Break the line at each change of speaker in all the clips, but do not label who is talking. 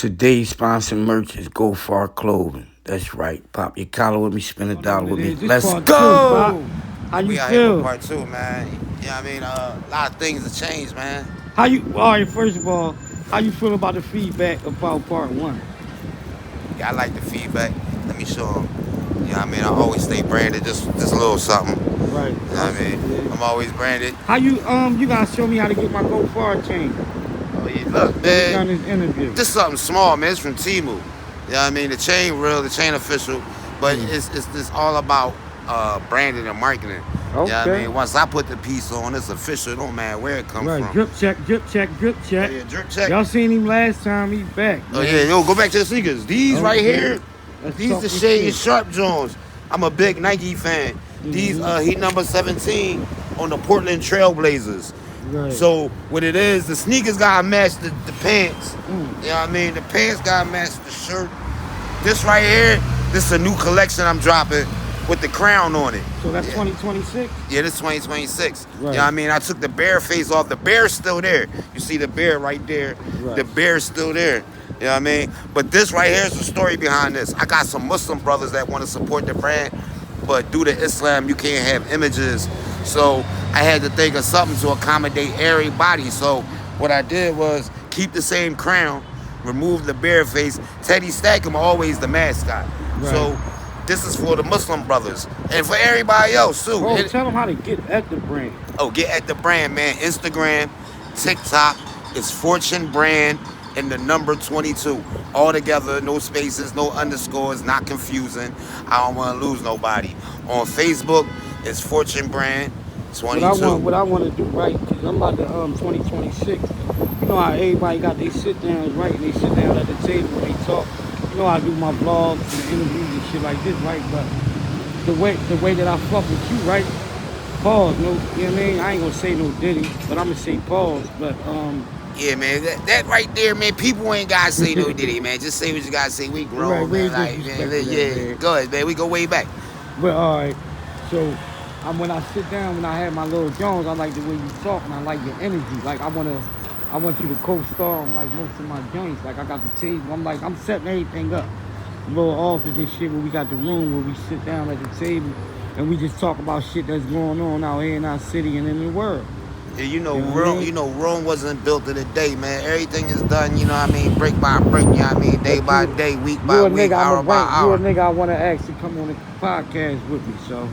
Today's sponsored merch is Go Far Clothing. That's right. Pop your collar with me, spend $1 with me. Let's go.
How you
We out here with
feel?
part two, man. You know what I mean? A lot of things have changed, man.
How you? All right. First of all, how you feel about the feedback about part one?
Yeah, I like the feedback. Let me show them. You know what I mean? I always stay branded, just a little something.
Right.
You know
I
what I
see.
mean?
Yeah.
I'm always branded.
How you? You gotta show me how to get my Go Far chain.
Oh, yeah, look,
When we done
man.
this interview.
This is something small, man. It's from Timu. You know what I mean? The chain real, the chain official. But
Mm.
it's all about branding and marketing. You know what I
Okay.
mean? Once I put the piece on, it's official. It don't matter where it come
Right.
from.
Drip check. Drip check. Drip
Oh,
check.
yeah, drip check.
Y'all seen him last time. He back.
Oh,
Man.
yeah, yo, go back to the sneakers. These right
Okay.
here.
Let's
These
talk
the
this
Shea and
shit.
Sharp Jones. I'm a big Nike fan. These
Mhm.
he number 17 on the Portland Trailblazers.
Right.
So what it is, the sneakers gotta match the pants.
Mm.
You know what I mean? The pants gotta match the shirt. This right here, this is a new collection I'm dropping with the crown on it.
So that's
Yeah.
2026.
Yeah, this 2026. You
Right.
know what I mean? I took the bear face off. The bear's still there. You see the bear right there.
Right.
The bear's still there. You know what I mean? But this right here is the story behind this. I got some Muslim brothers that want to support the brand, but due to Islam, you can't have images. So I had to think of something to accommodate everybody. So what I did was keep the same crown, remove the bear face. Teddy Stackham always the mascot.
Right.
So this is for the Muslim brothers and for everybody else too.
Bro, tell them how to get at the brand.
Oh, get at the brand, man. Instagram, TikTok, it's Fortune Brand and the number 22. All together, no spaces, no underscores, not confusing. I don't want to lose nobody. On Facebook, it's Fortune Brand 22.
What I want to do right, cause I'm about to 2026. You know how everybody got they sit downs right, and they sit down at the table and they talk. You know I do my vlogs and interviews and shit like this, right? But the way that I fuck with you, right? Pause. No, you know what I mean? I ain't gonna say no Diddy, but I'm gonna say pause. But
Yeah, man, that right there, man, people ain't got to say no Diddy, man. Just say what you got to say. We grown,
Right, we
man.
ain't
Like,
disrespecting
man,
that,
yeah,
man.
go ahead, man. We go way back.
But all right, so when I sit down, when I have my little Jones, I like the way you talk, and I like your energy. Like I want you to co-star on like most of my joints. Like I got the table. I'm setting everything up. Little office and shit where we got the room where we sit down at the table and we just talk about shit that's going on out here in our city and in the world.
Yeah,
You know what I mean?
Rome wasn't built in a day, man. Everything is done, you know what I mean, brick by brick, you know what I mean, day
But
by day, week by
you a
week,
nigga
hour by
you a
hour.
nigga I want to actually come on the podcast with me. So you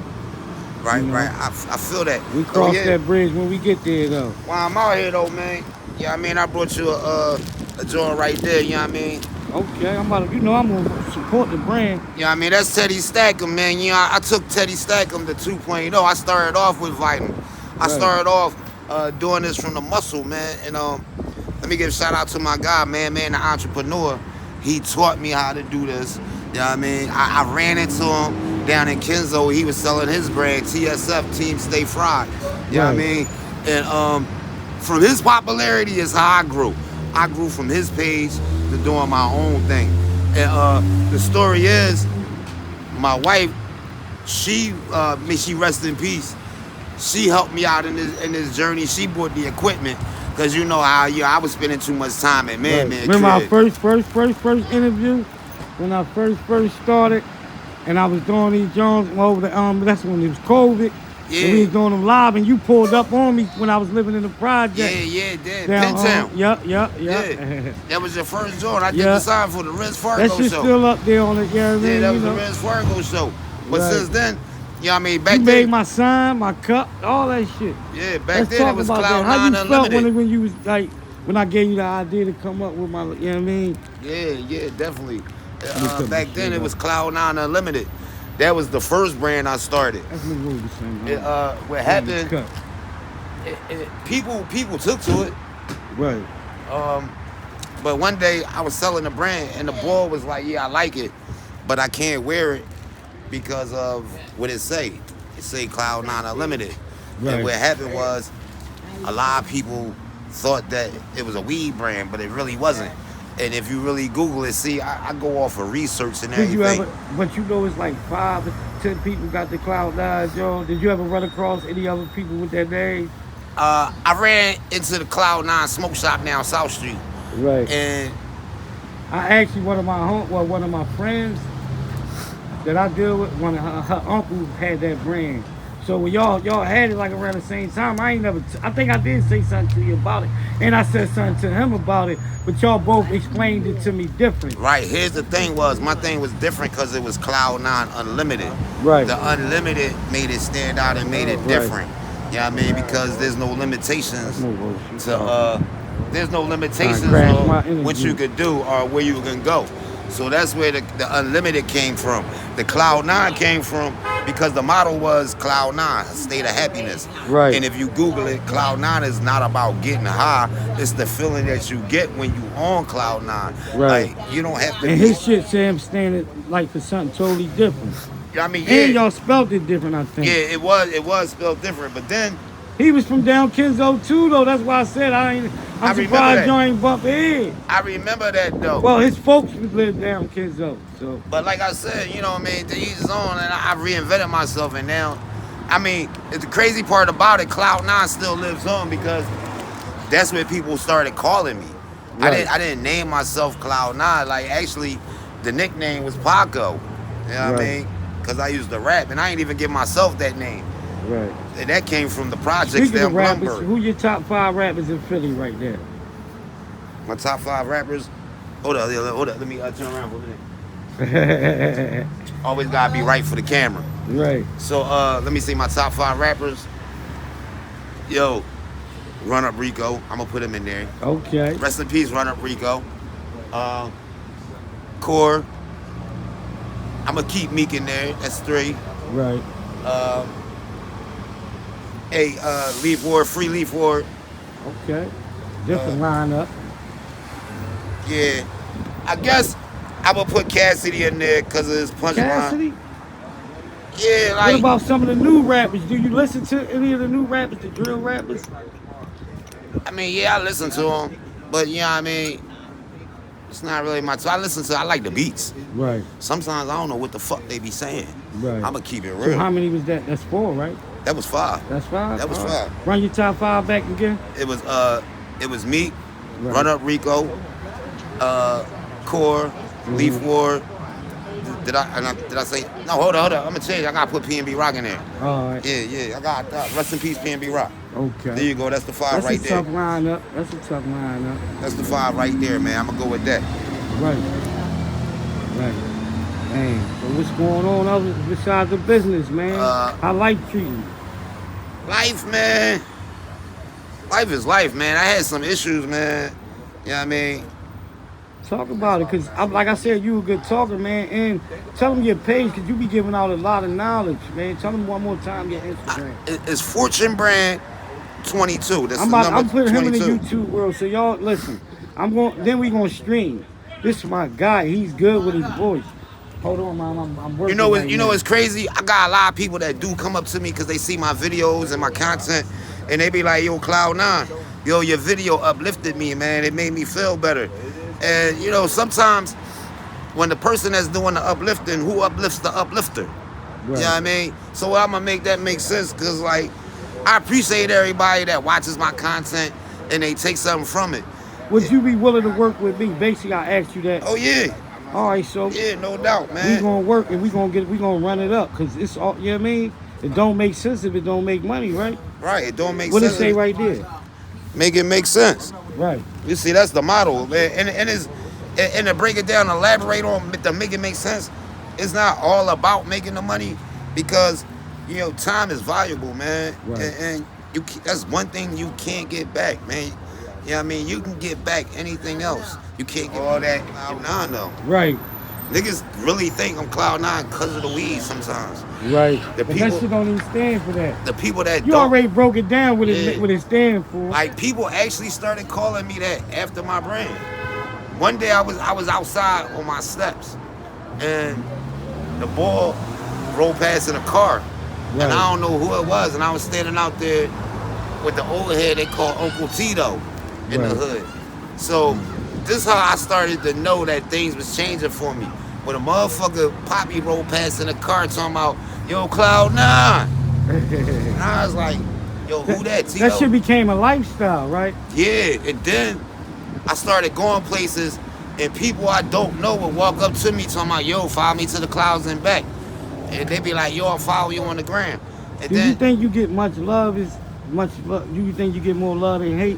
Right,
know
right. I feel that.
we
So
cross
yeah,
that bridge when we get there though.
while I'm out here though, man. Yeah, I mean, I brought you a joint right there, you know what I mean?
Okay, I'm gonna support the brand.
You know what I mean? That's Teddy Stackham, man. You know, I took Teddy Stackham to 2.0. I started off with Vital. I
Right.
started off doing this from the muscle, man. And let me give a shout out to my guy, man, the entrepreneur. He taught me how to do this. You know what I mean? I ran into him down in Kenzo. He was selling his brand, TSF, Team Stay Fried. You know what I
Right.
mean? And from his popularity is how I grew. I grew from his page to doing my own thing. And the story is, my wife, may she rest in peace. She helped me out in this journey. She bought the equipment because you know how I was spending too much time at Man
Right. Remember our
crib.
first interview when I first started, and I was doing these Jones over the that's when it was COVID.
Yeah.
And we was doing them live, and you pulled up on me when I was living in the project.
Yeah,
Down,
Pentown.
Yup.
Yeah, that was your first joint. I did
Yeah.
the sign for the Renz Fargo
That shit
show.
still up there on it, yeah.
Yeah, that was
you
the
know.
Renz Fargo show. But
Right.
since then, you know what I mean, back
You
then,
made my sign, my cup, all that shit.
yeah, back
Let's
then
talk
it was
about that.
Cloud
How you
9
felt
Unlimited.
when you was like when I gave you the idea to come up with my, you know what I mean?
Yeah, definitely.
cut
Back
this
then
shit
it was
off.
Cloud 9 Unlimited. That was the first brand I started.
That's what we were saying.
What happened?
Cut.
People took to it.
Right.
But one day I was selling the brand and the boy was like, "Yeah, I like it, but I can't wear it because of what it say. It say Cloud 9 Unlimited."
Right.
And what happened was a lot of people thought that it was a weed brand, but it really wasn't. And if you really Google it, see, I go off of research and
Did you
everything.
ever? But you know, it's like 5 to 10 people got the Cloud 9, Joe. Did you ever run across any other people with that name?
I ran into the Cloud 9 smoke shop down South Street.
Right.
And
I actually one of my friends that I deal with, one of her uncle had that brand. So when y'all had it like around the same time, I think I did say something to you about it, and I said something to him about it, but y'all both explained it to me different.
Right. Here's the thing was my thing was different because it was Cloud9 Unlimited.
Right.
The Unlimited made it stand out and made it
Right.
different. You know what I mean? Because there's no limitations to there's no limitations
crash my
on what
energy.
you could do or where you can go. So that's where the Unlimited came from. The Cloud9 came from because the motto was Cloud9, a state of happiness.
Right.
And if you Google it, Cloud9 is not about getting high. It's the feeling that you get when you on Cloud9.
Right.
Like, you don't have to
And
be,
his shit said him standing like for something totally different.
I mean,
And
yeah.
y'all spelled it different, I think.
Yeah, it was spelled different. But then,
He was from down Kenzo too, though. That's why I said
I
I'm
remember
surprised
that.
y'all ain't bump head.
I remember that though.
Well, his folks live down Kenzo, so
But like I said, you know what I mean, to each his own, and I reinvented myself, and now, I mean, the crazy part about it, Cloud9 still lives on because that's where people started calling me.
Right.
I didn't name myself Cloud9. Like, actually, the nickname was Paco. You know what I
Right.
mean? Because I used to rap, and I ain't even give myself that name.
right.
And that came from the projects
Speaking
down
of rappers,
Blumberg.
who your top 5 rappers in Philly right there?
My top 5 rappers. Hold up. Let me turn around for a minute. Always gotta be right for the camera.
Right.
So let me see my top 5 rappers. Yo, Run Up Rico. I'm gonna put him in there.
Okay.
Rest in peace, Run Up Rico. Core. I'm gonna keep Meek in there. That's 3.
Right.
Leaf Ward, Free Leaf Ward.
Okay. Different lineup.
Yeah. I guess I would put Cassidy in there because of his punchline.
Cassidy?
Yeah,
What
like
about some of the new rappers? Do you listen to any of the new rappers, the drill rappers?
I mean, yeah, I listen to him, but you know what I mean. It's not really my. So I like the beats.
Right.
Sometimes I don't know what the fuck they be saying.
Right.
I'm gonna keep it
So
real.
how many was that? That's 4, right?
That was 5.
That's 5?
That was
All right.
5.
Run your top 5 back again.
It was Meek,
Right.
Run Up Rico, Core, Leaf Ward. Did I say no? Hold on. I'm gonna change. I gotta put PNB Rock in there.
All right.
Yeah. I got rest in peace PNB Rock.
Okay.
There you go. That's the 5
That's
right
a
there.
tough lineup. That's a tough lineup.
That's the 5 right there, man. I'm gonna go with that.
Right. Right. Man, so what's going on other besides the business, man? How life treating you?
Life, man. Life is life, man. I had some issues, man. You know what I mean?
Talk about it, cause like I said, you a good talker, man. And tell them your page, cause you be giving out a lot of knowledge, man. Tell them one more time your Instagram.
It's Fortune Brand 22. That's
I'm putting
22.
him in the YouTube world, so y'all listen. Then we gonna stream. This is my guy. He's good with his voice. Hold on, man. I'm working.
You know what's crazy? I got a lot of people that do come up to me because they see my videos and my content, and they be like, "Yo, Cloud9, yo, your video uplifted me, man. It made me feel better." And you know, sometimes when the person that's doing the uplifting, who uplifts the uplifter?
Right.
You know what I mean? So I'm gonna make that make sense because, like, I appreciate everybody that watches my content and they take something from it.
Would you be willing to work with me? Basically, I asked you that.
Oh yeah,
All right, so
yeah, no doubt,
we
man.
gonna work and we gonna run it up, cause it's all. You know what I mean? It don't make sense if it don't make money, right?
Right, it don't make
What it
sense.
say right there?
Make it make sense.
Right.
You see, that's the model, man. And to break it down, elaborate on to make it make sense. It's not all about making the money because you know time is valuable, man.
Right.
And that's one thing you can't get back, man. You know what I mean? You can get back anything else. You can't get all that Cloud9 though.
Right.
Niggas really think I'm Cloud9 because of the weed sometimes.
Right.
The
But
people-
that shit don't even stand for that.
The people that
You
don't,
already broke it down what
Yeah.
it stand for.
like, people actually started calling me that after my brand. One day I was outside on my steps and the ball rolled past in a car.
Right.
And I don't know who it was. And I was standing out there with the old head they call Uncle Tito in the
Right.
hood. So this is how I started to know that things was changing for me. When a motherfucker Poppy rolled past in a car talking about, yo, Cloud9. And I was like, yo, who that, Tito?
That shit became a lifestyle, right?
Yeah, and then I started going places And people I don't know will walk up to me talking about, yo, follow me to the clouds and back. And they be like, yo, I'll follow you on the gram. And
Do you
then
think you get much love? Do you think you get more love than hate?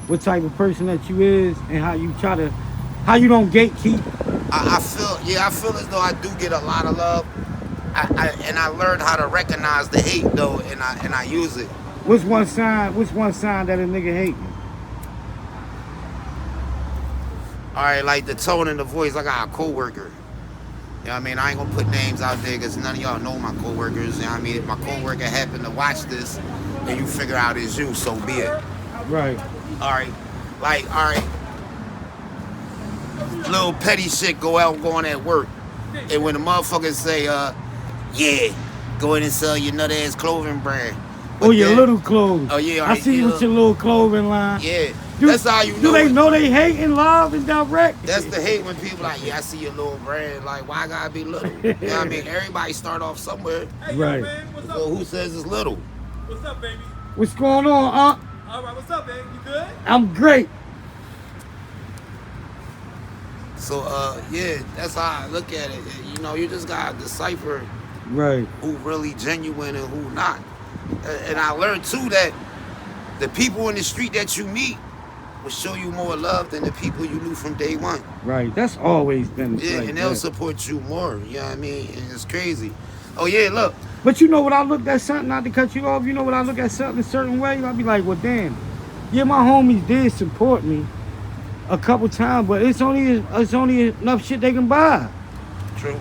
What type of person that you is, and how you don't gatekeep?
I feel as though I do get a lot of love. I learned how to recognize the hate though, and I use it.
What's one sign that a nigga hate you?
All right, like the tone in the voice. I got a coworker. You know what I mean? I ain't gonna put names out there because none of y'all know my coworkers. You know what I mean? If my coworker happened to watch this and you figure out it's you, so be it.
Right.
All right. Little petty shit go on at work. And when the motherfuckers say, yeah, go in and sell your nut ass clothing brand. But
your little clothes.
Oh, yeah.
I see you with your little clothing line.
Yeah. That's how you know.
Do they know they hate and love and direct?
That's the hate when people like, yeah, I see your little brand. Like, why I gotta be little? You know what I mean? Everybody start off somewhere.
Hey,
right.
Yo, man, what's up?
So who says it's little?
What's up, baby?
What's going on, Aunt?
All right, what's up, man? You good?
I'm great.
So, yeah, that's how I look at it. You know, you just gotta decipher
Right.
who really genuine and who not. And I learned too that the people in the street that you meet will show you more love than the people you knew from day one.
Right. That's always been
Yeah,
like
and they'll
that.
support you more. You know what I mean? And it's crazy. Oh yeah, look.
But you know what, I looked at something, not to cut you off, you know what, I look at something a certain way, I'll be like, well, damn. Yeah, my homies did support me a couple times, but it's only enough shit they can buy.
True.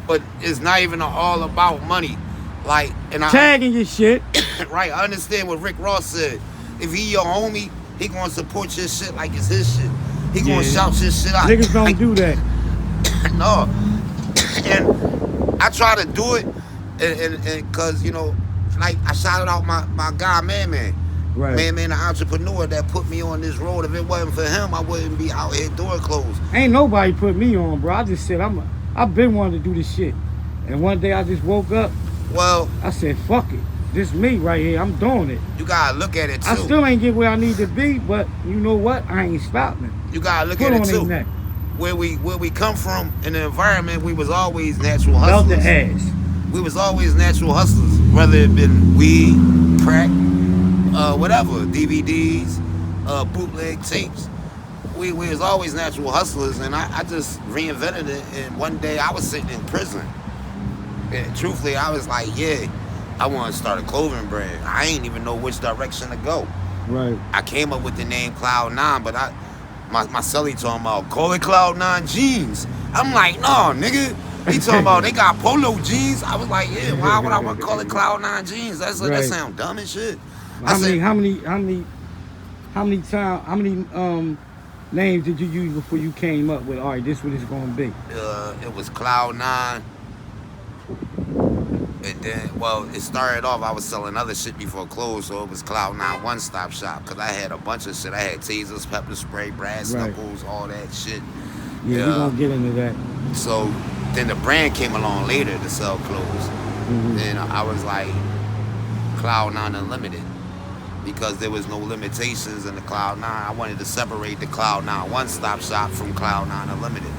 But it's not even all about money. Like, and
Tagging your shit.
Right, I understand what Rick Ross said. If he your homie, he gonna support your shit like it's his shit. He gonna shout your shit out.
Niggas don't do that.
No. And I try to do it, and cause you know, like I shouted out my guy Man.
Right.
Man, the entrepreneur that put me on this road. If it wasn't for him, I wouldn't be out here doing clothes.
Ain't nobody put me on, bro. I just said I've been wanting to do this shit. And one day I just woke up,
Well,
I said, fuck it. This me right here, I'm doing it.
you gotta look at it too.
I still ain't get where I need to be, but you know what? I ain't stopping.
You gotta look
Put
at it
on
too.
their neck.
Where we come from in the environment, we was always natural
Belt
hustlers.
the ass.
We was always natural hustlers, whether it been weed, crack, whatever, DVDs, bootleg tapes. We was always natural hustlers, and I just reinvented it. And one day I was sitting in prison, and truthfully, I was like, yeah, I want to start a clothing brand. I ain't even know which direction to go.
Right.
I came up with the name Cloud9, but my celly talking about call it Cloud9 jeans. I'm like, no, nigga. He talking about they got polo jeans. I was like, yeah, why would I want to call it Cloud9 jeans? That
Right.
sound dumb as shit.
How many names did you use before you came up with, all right, this what it's gonna be?
It was Cloud9. And then, well, it started off, I was selling other shit before clothes, so it was Cloud9 One Stop Shop, because I had a bunch of shit. I had tasers, pepper spray, brass
Right.
knuckles, all that shit.
Yeah, we're gonna get into that.
So then the brand came along later to sell clothes. Then I was like, Cloud9 Unlimited, because there was no limitations in the Cloud9. I wanted to separate the Cloud9 One Stop Shop from Cloud9 Unlimited,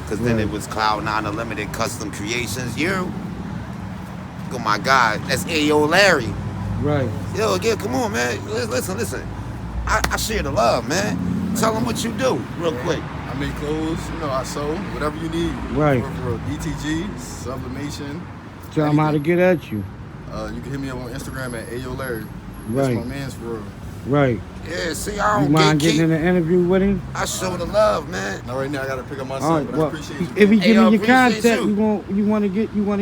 because then
Right.
it was Cloud9 Unlimited Custom Creations. Oh my God, that's Ayo Larry.
Right.
Yo, again, come on, man. Listen. I share the love, man. Tell them what you do, real quick.
I make clothes, I sew, whatever you need.
Right.
For DTG, sublimation.
Tell them how to get at you.
You can hit me up on Instagram at Ayo Larry.
Right.
That's my man's for real.
Right.
Yeah, see, I
You
don't
mind getting in
gatekeep.
an interview with him?
I show the love, man.
Now right now I gotta pick up my
All
son,
right.
but I
Well,
appreciate you.
if he
Hey,
give
I
me your
appreciate
contact,
you.
you want to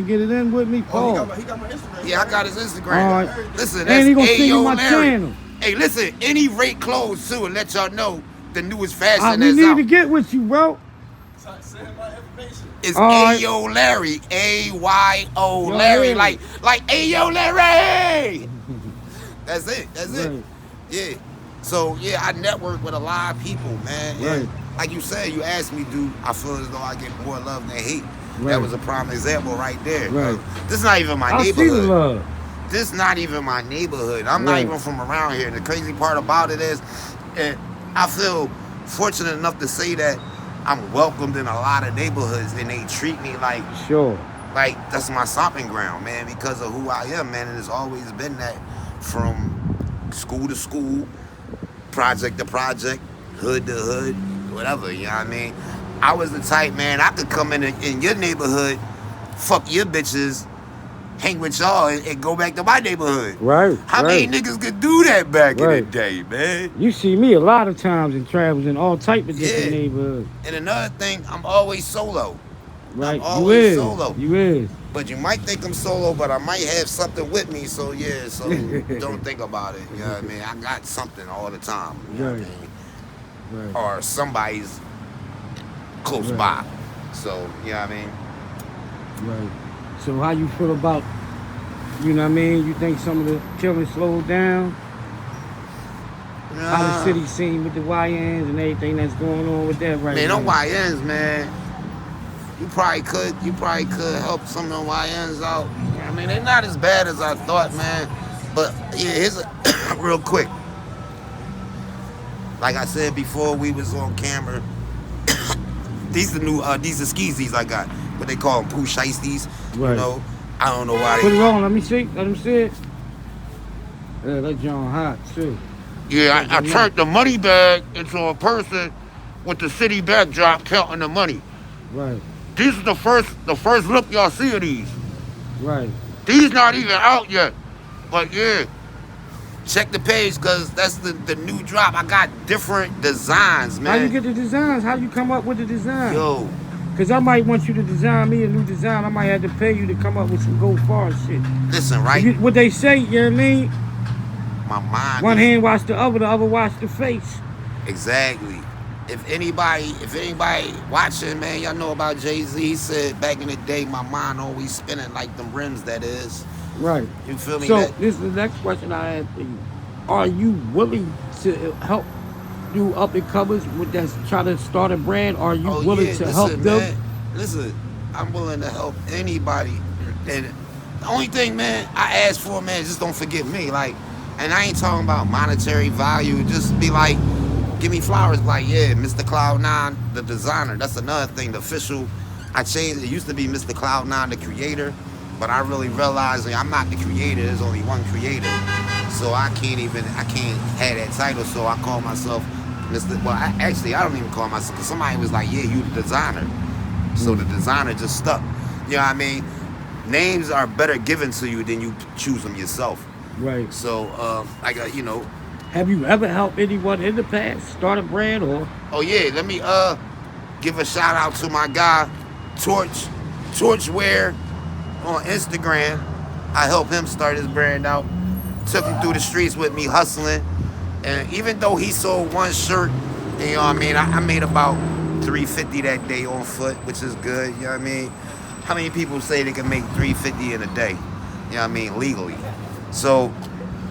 get it in with me?
Oh,
Paul.
he got my Instagram.
Yeah, I got his Instagram.
All right.
Listen,
And
that's
he gonna send you
Ayo
my
Larry.
channel.
Hey, listen, any rate clothes too, and let y'all know the newest fashion
We
that's
need
out.
to get with you, bro.
Send him my information.
It's
All right.
Ayo Larry, AYO
Yo,
Larry,
Larry.
like Ayo Larry. That's it.
Right.
Yeah. So yeah, I network with a lot of people, man.
Right.
And like you said, you asked me, do I feel as though I get more love than hate?
Right.
That was a prime example right there.
Right.
This is not even my
I see the
neighborhood.
love.
This not even my neighborhood. I'm not
Right.
even from around here. The crazy part about it is, I feel fortunate enough to say that I'm welcomed in a lot of neighborhoods, and they treat me
Sure.
like that's my stomping ground, man, because of who I am, man. And it's always been that from school to school, project to project, hood to hood, whatever, you know what I mean? I was the type, man, I could come in your neighborhood, fuck your bitches, hang with y'all, and go back to my neighborhood.
Right.
How many niggas could do that back in the
Right.
day, man?
You see me a lot of times in travels in all type of different
Yeah.
neighborhoods.
And another thing, I'm always solo.
Right.
I'm always
you is.
solo.
You is.
But you might think I'm solo, but I might have something with me, so yeah, so don't think about it. You know what I mean? I got something all the time. You know what I
Right.
mean?
Right.
Or somebody's close
Right.
by. So, you know what I mean?
Right. So how you feel about, you know what I mean? You think some of the killing slowed down? How the city seen with the YNs and everything that's going on with that right
Man,
now?
them YNs, man. You probably could help some of them YNs out. I mean, they're not as bad as I thought, man. But yeah, here's a real quick. Like I said before, we was on camera. These are new. These are skeezies I got. What they call them, poo shiesties.
Right.
You know, I don't know why
Put it
they.
on, let me see. Let him see it. Yeah, that John hot too.
Yeah, I turned the money bag into a person with the city backdrop counting the money.
Right,
These are the first look y'all see of these.
right.
These not even out yet. But yeah, check the page because that's the new drop. I got different designs, man.
How you get the designs? How you come up with the design?
Yo,
Cause I might want you to design me a new design. I might have to pay you to come up with some go far shit.
listen, right?
What they say, you know what I mean?
My mind.
One
is-
hand wash the other wash the face.
Exactly. If anybody watching, man, y'all know about Jay-Z. He said back in the day, my mind always spinning like them rims. That is,
Right.
you feel me?
So
That-
this is the next question I have for you. Are you willing to help do up and comers with that try to start a brand? Are you willing to help them?
Man, listen, I'm willing to help anybody. And the only thing, man, I ask for, man, just don't forget me. Like, and I ain't talking about monetary value. Just be like, give me flowers. Like, yeah, Mr. Cloud9, the designer. That's another thing. The official, I changed. It used to be Mr. Cloud9, the creator. But I really realized like, I'm not the creator. There's only one creator. So I can't have that title. So I call myself Mr. Well, I don't even call myself, because somebody was like, yeah, you the designer. So the designer just stuck. You know what I mean? Names are better given to you than you choose them yourself.
Right.
So, I got, you know,
Have you ever helped anyone in the past start a brand or?
oh yeah, let me give a shout out to my guy, Torchwear on Instagram. I helped him start his brand out. Took him through the streets with me hustling. And even though he sold one shirt, you know what I mean, I made about $350 that day on foot, which is good, you know what I mean? How many people say they can make $350 in a day? You know what I mean, legally. So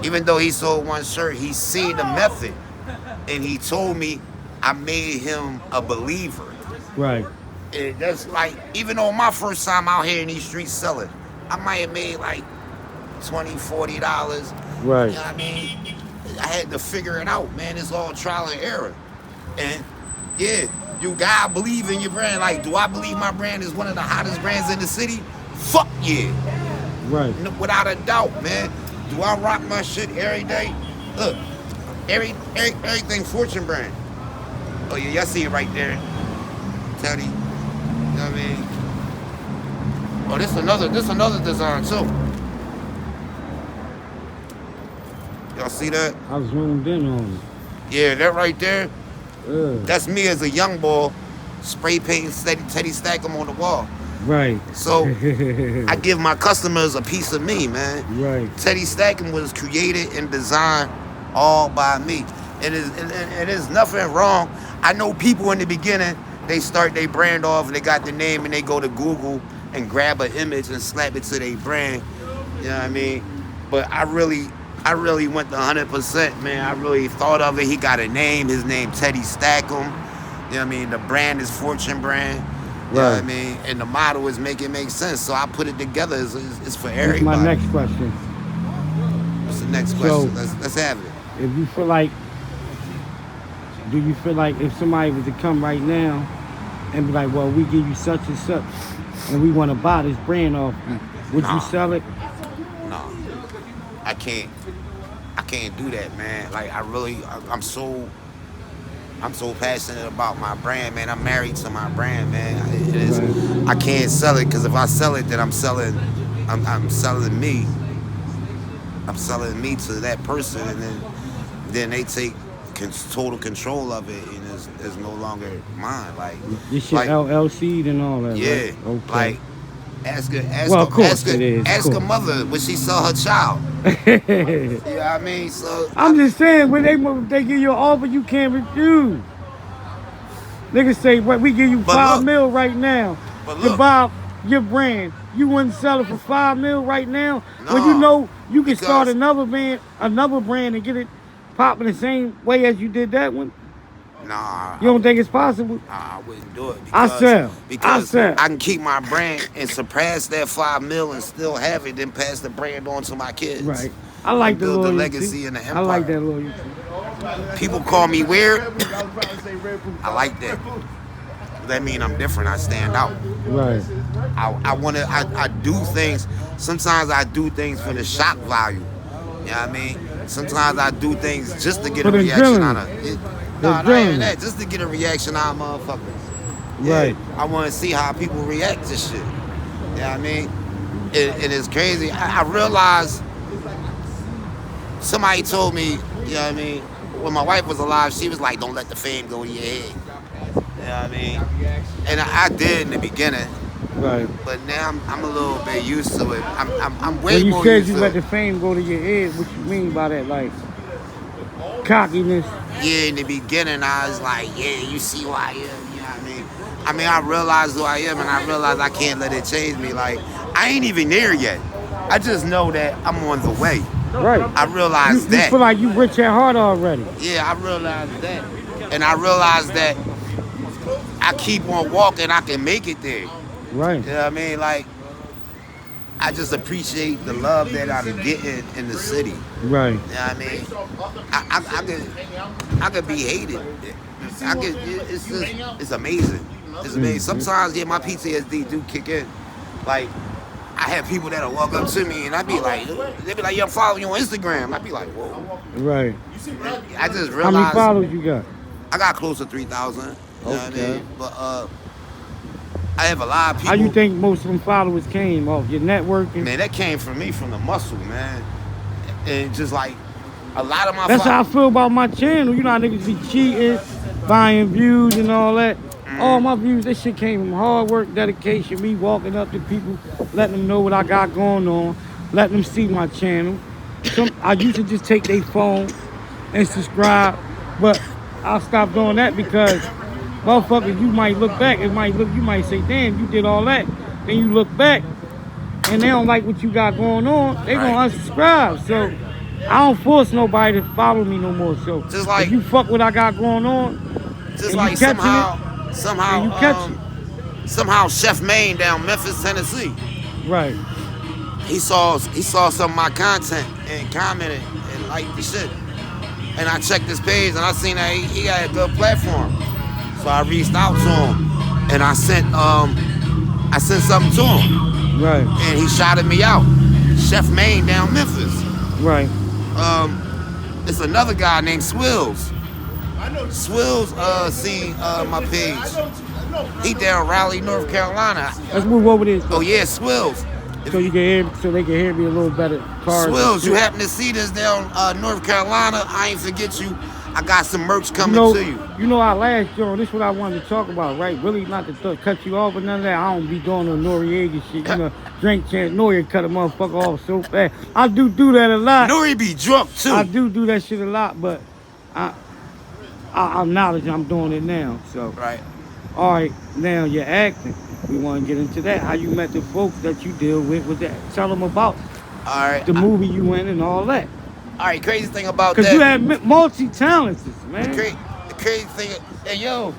even though he sold one shirt, he seen the method. And he told me I made him a believer.
Right.
And that's like, even on my first time out here in these streets selling, I might have made like $20, $40.
Right.
You know what I mean? I had to figure it out, man. It's all trial and error. And yeah, you gotta believe in your brand. Like, do I believe my brand is one of the hottest brands in the city? Fuck yeah.
Right.
Without a doubt, man. Do I rock my shit every day? Look, everything Fortune brand. Oh yeah, y'all see it right there. Teddy. You know what I mean? Oh, this another design too. Y'all see that?
I zoomed in on
Yeah, that right there.
it.
That's me as a young boy, spray painting Teddy Stackham on the wall.
Right.
So I give my customers a piece of me, man.
Right.
Teddy Stackham was created and designed all by me. It is nothing wrong. I know people in the beginning, they start their brand off and they got the name and they go to Google and grab an image and slap it to their brand. You know what I mean? But I really went the 100%, man. I really thought of it. He got a name. His name Teddy Stackham. You know what I mean? The brand is Fortune brand. You know what I mean? And the model is make it make sense. So I put it together. It's for
That's
everybody.
my next question.
What's the next
So-
question? Let's have it.
If you feel like do you feel like if somebody was to come right now and be like, well, we give you such and such, and we want to buy this brand off you, would
Nah.
you sell it?
No, I can't do that, man. Like I'm so passionate about my brand, man. I'm married to my brand, man. It is.
Right.
I can't sell it because if I sell it, then I'm selling me. I'm selling me to that person, and then they take total control of it, and it's no longer mine. Like
This shit
like,
LLC and all that.
yeah,
Right? Okay.
like ask
Well, of course it is, of
ask her
course.
mother would she sell her child. You know what I mean? So
I'm just saying, when they give you an offer, you can't refuse. Niggas say, well, we give you
But
$5
look.
mil right now
But
to
look.
buy your brand. You wouldn't sell it for $5 mil right now? When you
Nah,
know you can start
because-
another brand and get it popping the same way as you did that one?
nah,
You don't think it's possible?
I wouldn't do it.
I sell.
Because
I sell.
I can keep my brand and surpass that $5 mil and still have it, then pass the brand on to my kids.
Right. I like
And
the
build the
loyalty.
legacy and the
I like
empire.
that loyalty.
People call me weird. I like that. That mean I'm different. I stand out.
Right.
I do things. Sometimes I do things for the shock value. You know what I mean? Sometimes I do things just to get
For
a
the
reaction
adrenaline.
out of it.
The
No, not even
adrenaline.
that. Just to get a reaction out of motherfuckers.
Right.
I want to see how people react to shit. You know what I mean? It is crazy. I realized somebody told me, you know what I mean? When my wife was alive, she was like, don't let the fame go to your head. You know what I mean? And I did in the beginning,
Right.
but now I'm a little bit used to it. I'm way
When you
more
said
used
you
to
let
it.
the fame go to your head, what you mean by that? Like cockiness?
Yeah, in the beginning, I was like, yeah, you see who I am, you know what I mean? I realized who I am, and I realized I can't let it change me. Like, I ain't even there yet. I just know that I'm on the way.
Right.
I realized
You
that.
feel like you rich at heart already.
Yeah, I realized that. And I realized that I keep on walking, I can make it there.
Right.
You know what I mean? Like, I just appreciate the love that I'm getting in the city.
Right.
You know what I mean? I could be hated. It's amazing. It's amazing. Sometimes, yeah, my PTSD do kick in. Like, I have people that'll walk up to me and I be like, they be like, yeah, I'm following you on Instagram. I be like, whoa.
Right.
I just
How many
realized
followers you got?
I got close to 3,000. You know what I
Okay.
mean? But I have a lot of people.
How you think most of them followers came off? Your networking?
Man, that came from me, from the muscle, man. And just like a lot of my
That's how I feel about my channel. You know how niggas be cheating, buying views and all that. All my views, that shit came from hard work, dedication, me walking up to people, letting them know what I got going on, letting them see my channel. I used to just take their phone and subscribe, but I stopped doing that because motherfuckers, you might look back, you might say, damn, you did all that. Then you look back and they don't like what you got going on, they gonna unsubscribe. So I don't force nobody to follow me no more. So
Just like-
if you fuck what I got going on,
just
and you
like
catching
somehow,
and you catch
somehow Chef Maine down Memphis, Tennessee.
right.
He saw some of my content and commented and liked the shit. And I checked his page and I seen that he got a good platform. So I reached out to him and I sent something to him
Right,
and he shouted me out. Chef Maine down Memphis.
right.
It's another guy named Swills. Swills seen my page. He down Raleigh, North Carolina.
Let's move over this
Oh yeah, Swills.
so you can hear, so they can hear me a little better. Cars.
Swills, you happen to see this down North Carolina? I ain't forget you. I got some merch coming to you.
You know our last show, this is what I wanted to talk about, right? Really not to cut you off or none of that. I don't be doing no Noriega shit. You know, drink chance Noriega cut a motherfucker off so fast. I do that a lot.
Nori be drunk too.
I do that shit a lot, but I acknowledge I'm doing it now. So,
Right.
all right, now you're acting. We want to get into that. How you met the folks that you deal with that. Tell them about
All right.
the movie you in and all that.
All right. Crazy thing about
Because
that.
you had multi-talented, man.
The crazy thing. Hey yo,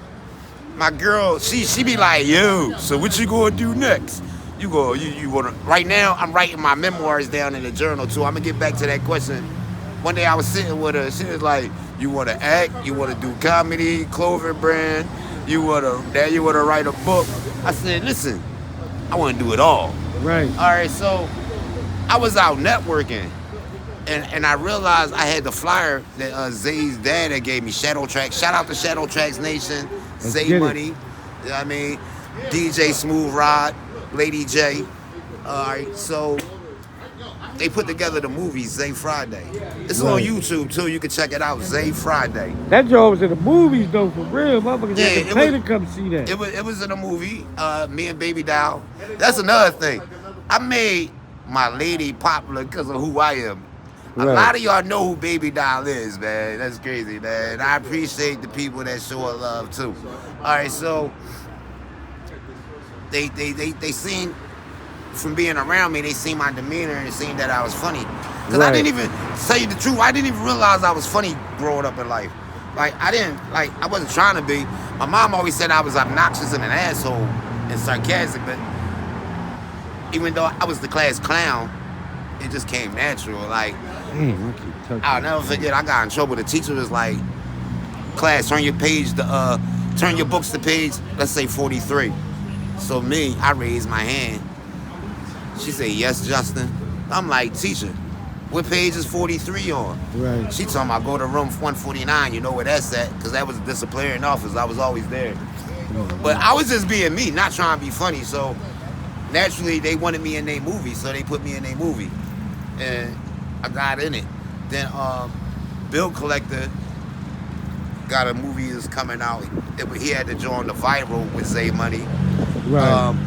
my girl, she be like, yo. So what you gonna do next? You wanna? Right now, I'm writing my memoirs down in the journal too. I'm gonna get back to that question. One day I was sitting with her. She was like, You want to act, you want to do comedy, clothing brand, you want to write a book. I said, listen, I want to do it all.
Right.
All right, so I was out networking, and I realized I had the flyer that Zay's dad had gave me, Shadow Tracks. Shout out to Shadow Tracks Nation,
Let's
Zay
get it.
Money, you know what I mean, DJ Smooth Rod, Lady J. All right, so they put together the movie Zay Friday. It's on
Right.
YouTube too. You can check it out, Zay Friday.
That joint was in the movies though, for real. Motherfuckers
Yeah,
had
it
to pay
was-
to come see that.
It was in a movie. Me and Baby Doll. That's another thing. I made my lady popular because of who I am. A
Right.
lot of y'all know who Baby Doll is, man. That's crazy, man. I appreciate the people that show her love too. All right, so they seen from being around me, they seen my demeanor and seen that I was funny. Because I
Right.
didn't even tell you the truth. I didn't even realize I was funny growing up in life. Like I wasn't trying to be. My mom always said I was obnoxious and an asshole and sarcastic, but even though I was the class clown, it just came natural. Like,
Damn, I keep touching.
I'll never forget, I got in trouble. The teacher was like, class, turn your books to page, let's say 43. So me, I raised my hand. She said, yes, Justin. I'm like, teacher, what page is 43 on?
Right.
She told me I go to room 149. You know where that's at? Because that was a disciplinary office. I was always there. But I was just being me, not trying to be funny. So naturally, they wanted me in their movie, so they put me in their movie. And I got in it. Then Bill Collector got a movie that's coming out. He had to join the Viral with Zay Money.
Right.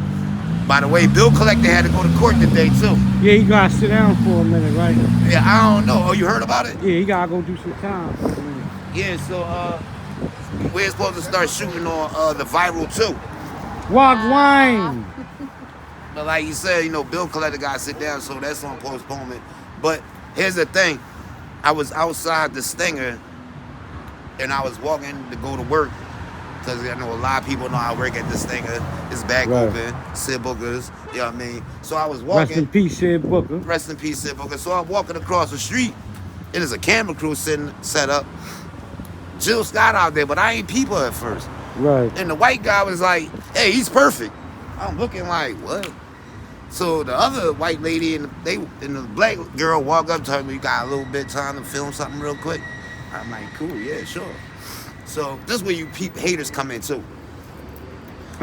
By the way, Bill Collector had to go to court today, too.
Yeah, he gotta sit down for a minute, right?
Yeah, I don't know. Oh, you heard about it?
Yeah, he gotta go do some time for a minute.
Yeah, so we're supposed to start shooting on the Viral, too.
Wagwine.
But like you said, Bill Collector got to sit down, so that's on postponement. But here's the thing. I was outside the Stinger, and I was walking to go to work, because I know a lot of people know I work at the Stinger. It's back
Right.
open, Sid Bookers, you know what I mean? So I was
Rest
walking.
in peace, Sid Booker.
Rest in peace, Sid Booker. So I'm walking across the street, and there's a camera crew set up. Jill Scott out there, but I ain't people at first.
Right.
And the white guy was like, hey, he's perfect. I'm looking like, what? So the other white lady and the black girl walk up to her, you got a little bit of time to film something real quick? I'm like, cool, yeah, sure. So this is where you haters come in too.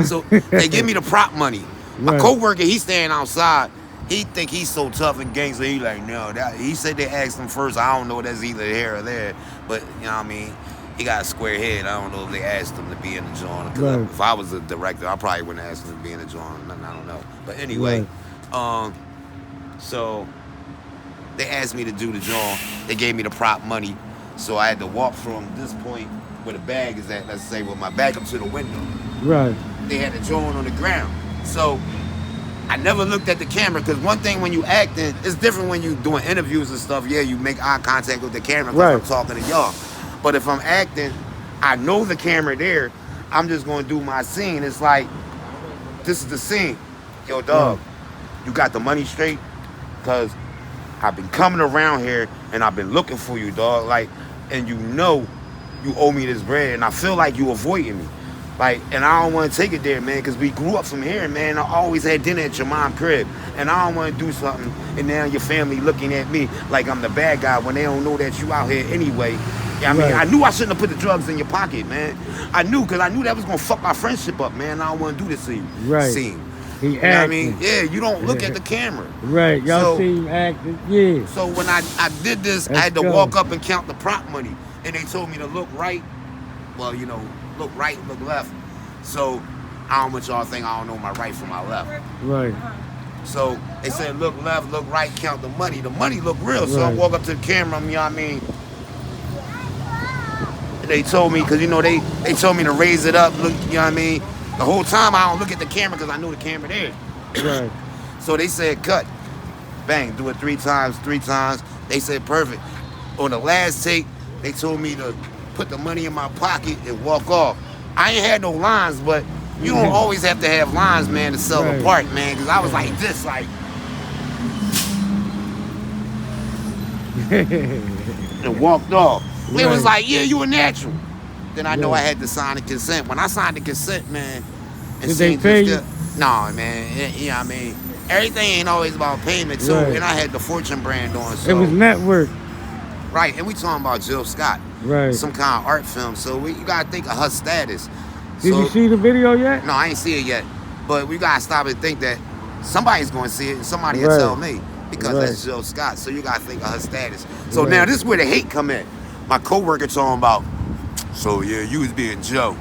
So they give me the prop money. My
Right.
coworker, he's staying outside. He think he's so tough and gangster. He like, no, he said they asked him first. I don't know if that's either here or there, but you know what I mean? He got a square head. I don't know if they asked him to be in the joint. Because
Right.
if I was a director, I probably wouldn't ask him to be in the joint. I don't know. But anyway, so they asked me to do the joint. They gave me the prop money. So I had to walk from this point where the bag is at, let's say, with my back up to the window.
Right.
They had the joint on the ground. So I never looked at the camera, because one thing when you acting, it's different when you doing interviews and stuff. Yeah, you make eye contact with the camera because
Right.
I'm talking to y'all. But if I'm acting, I know the camera there. I'm just going to do my scene. It's like, this is the scene. Yo, dog, you got the money straight? Because I've been coming around here and I've been looking for you, dog. Like, and you owe me this bread, and I feel like you avoiding me. Like, and I don't want to take it there, man, because we grew up from here, man. I always had dinner at your mom's crib, and I don't want to do something, and now your family looking at me like I'm the bad guy when they don't know that you out here anyway. Yeah, I mean,
Right.
I knew I shouldn't have put the drugs in your pocket, man. I knew, because I knew that was going to fuck our friendship up, man. I don't want to do this to you.
Right.
Scene.
He
You know what I
acting.
mean? Yeah, you don't look at the camera.
Right. Y'all
So-
see him acting. Yeah.
So when I did this, I
Let's
had to
go.
walk up and count the prop money. And they told me to look right. Well, look right, look left. So I don't want y'all think I don't know my right from my left.
Right.
So they said, look left, look right, count the money. The money looked real. So I
Right.
walk up to the camera, you know what I mean? And they told me, because, they told me to raise it up, look, you know what I mean? The whole time I don't look at the camera because I knew the camera there.
Right.
So they said, cut. Bang, do it 3 times. They said, perfect. On the last take, they told me to put the money in my pocket and walk off. I ain't had no lines, but you don't always have to have lines, man, to sell
Right.
a part, man. Because I was like this, like, and walked off. It was
Right.
like, yeah, you a natural. Then I know
Yeah.
I had to sign the consent. When I signed the consent, man, it
Did they
seemed
pay
just
you?
good. No, man. You know what I mean? Everything ain't always about payment, too.
Right.
And I had the Fortune brand on,
It
so.
was network.
Right, and we talking about Jill Scott.
Right.
Some kind of art film. So you got to think of her status.
Did
So,
you see the video yet?
No, I ain't see it yet. But we got to stop and think that somebody's going to see it and somebody will
Right.
tell me. Because
Right.
that's Jill Scott. So you got to think of her status. So
Right.
now this is where the hate come in. My coworker talking about, so yeah, you was being Joe.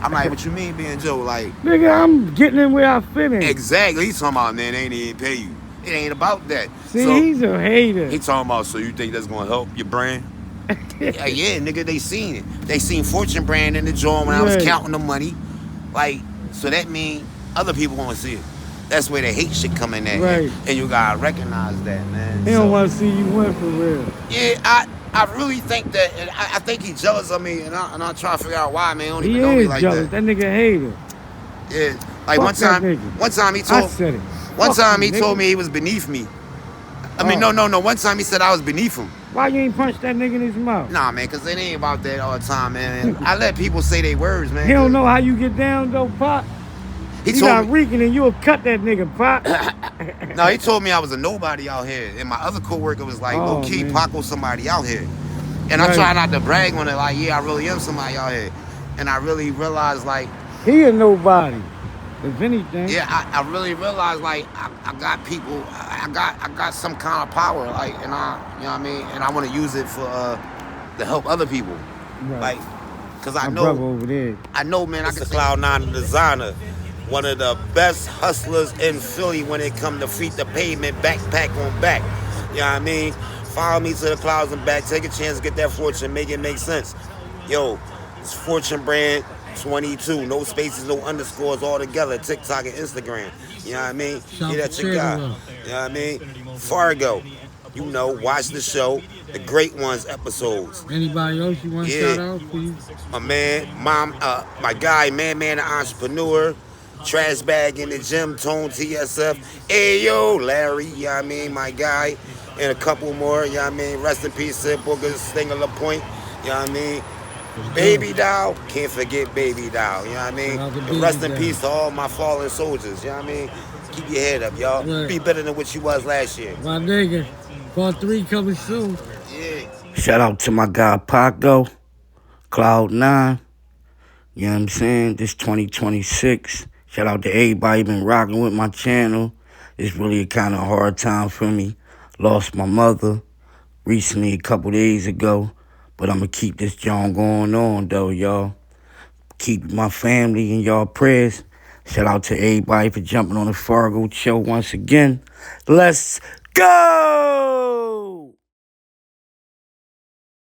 I'm like, what you mean being Joe? Like,
Nigga, I'm getting in where I fit in.
exactly. He's talking about, man, they ain't even pay you. It ain't about that.
See,
So
he's a hater.
he talking about, so you think that's going to help your brand? Yeah, nigga, they seen it. They seen Fortune brand in the joint when I was
Right.
counting the money. Like, so that mean other people gonna see it. That's where the hate shit come in at.
Right.
And you gotta recognize that, man.
He don't want to see you win for real.
Yeah, I really think that, and I think he's jealous of me, and I'm trying to figure out why, man. He don't
He
even know me
is
like
jealous.
that.
That nigga hater.
Yeah, like
Fuck
one
that
time he
I
told,
said it.
one
Fuck
time
you,
he told
nigga.
me he was beneath me. I mean,
Oh.
no. One time he said I was beneath him.
Why you ain't punch that nigga in his mouth?
Nah, man, cause it ain't about that all the time, man. I let people say their words, man.
He don't know how you get down though, Pop.
He
He
told
got
me.
reeking and you'll cut that nigga, Pop.
No, he told me I was a nobody out here, and my other coworker was like,
Oh,
"Low key,
man.
Paco's somebody out here," and I
Right.
try not to brag on it, like, "Yeah, I really am somebody out here," and I really realized, like,
He a nobody. If anything.
yeah, I really realized, like, I got people, I got some kind of power, like, and you know what I mean, and I want to use it for to help other people,
Right.
like, cause I
My
know,
brother over there.
I know, man, I can Cloud9 designer. One of the best hustlers in Philly when it come to feet the pavement, backpack on back. You know what I mean? Follow me to the clouds and back. Take a chance to get that fortune. Make it make sense. Yo, it's Fortune brand 22. No spaces, no underscores all together. TikTok and Instagram. You know what I mean?
Shout
Get at your
to
guy.
Trigger.
You know what I mean? Fargo. You know, watch the show. The Great Ones episodes.
Anybody else you want to
Yeah.
shout out, please?
My man, my guy, man, the entrepreneur, trash bag in the gym, Tone TSF, Ayo, Larry, you know what I mean, my guy, and a couple more, you know what I mean, rest in peace, Sid Booker, Stinger LaPointe, you know what I mean, Baby Doll, can't forget Baby Doll, you know what I mean,
Shout out to
and
Baby
rest in
Doll.
peace to all my fallen soldiers, you know what I mean, keep your head up, y'all,
Right.
be better than what you was last year,
My nigga. Part 3 coming soon.
yeah.
Shout out to my guy Paco, Cloud9. You know what I'm saying? This 2026. Shout out to everybody been rocking with my channel. It's really a kind of hard time for me. Lost my mother recently, a couple days ago. But I'm going to keep this joint going on, though, y'all. Keep my family in y'all prayers. Shout out to everybody for jumping on the Fargo show once again. Let's go!